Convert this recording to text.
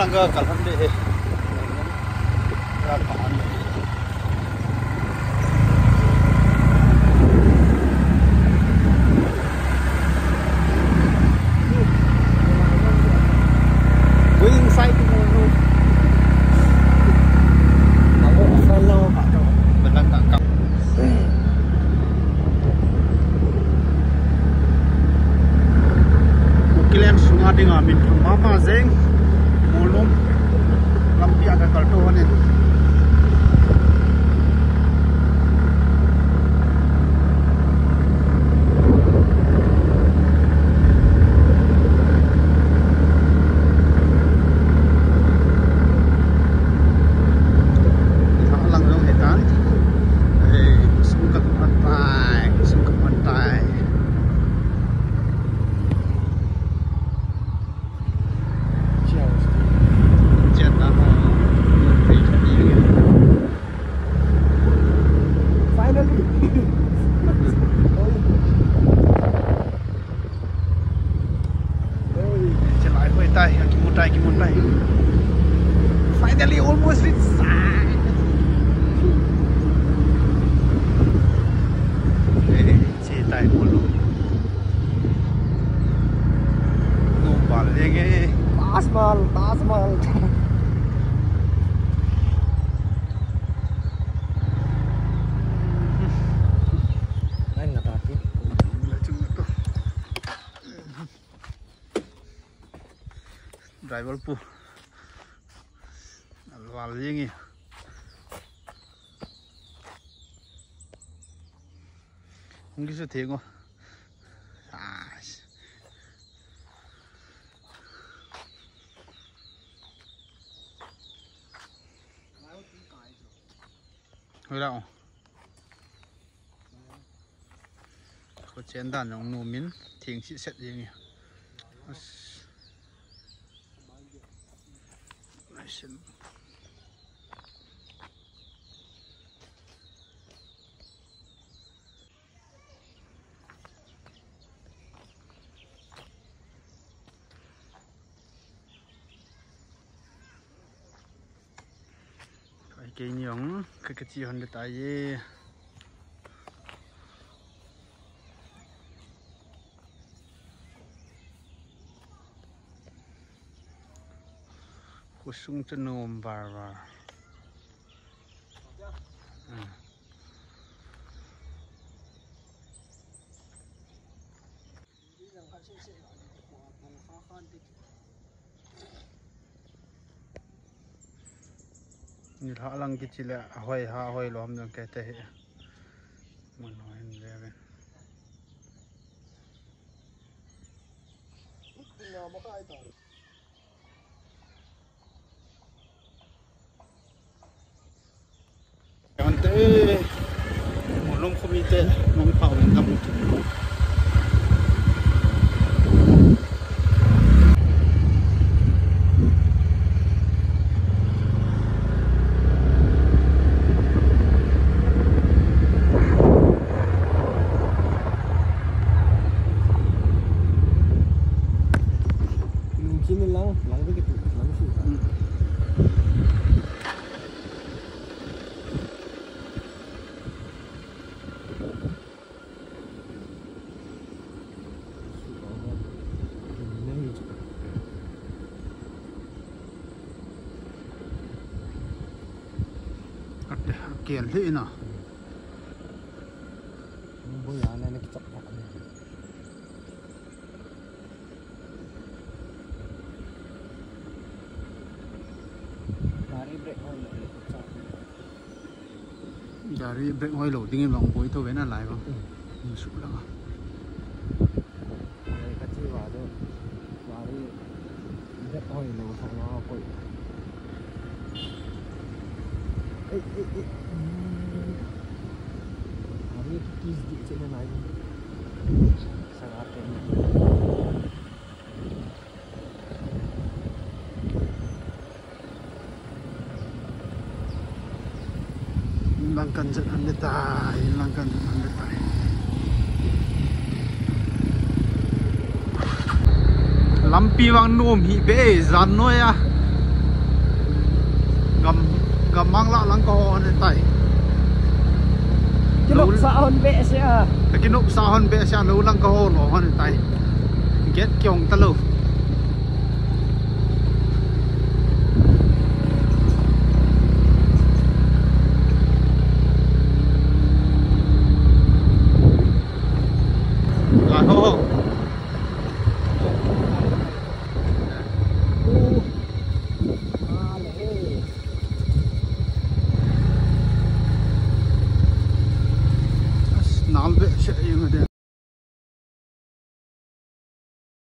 langga kalhan deh. Rakan. Going inside to mulu. Aku follow Pak Dok. Belang tak kap. Kalian sungai di ngamin mama zeng mulung lampi agak kaltohan ini. Kimuntai. Finally, almost inside. Cetai mulu. Numpal lagi. Tas mal. Lain nggak tadi. Driver pu alwal ini mungkin sudah tengok Hurau có chén đàn trong nồi miến thiền chị xét gì nhỉ cái nhộng cái chi hơn được tại gì kusung chân nôm vào như họ lăng cái chỉ là hồi lòm rồi cái thế mình nói về bên còn tới một lông không y tế mong phao mình làm lăng với cái lăng sự kiền thế nào bây giờ này nó chặt dari break oil lo tingin bang boy to bena lai bang masuk lang kecil waduh dari break oil lo sama apa hari kis di sini lagi sangat hilangkan jalan detai, hilangkan jalan detai. Lampi wang nom hi be zan no ya gam mang la lang ko han tai Kinop sahon be siya. kinop sahon be siya lo lang ko lo han tai get kyong talo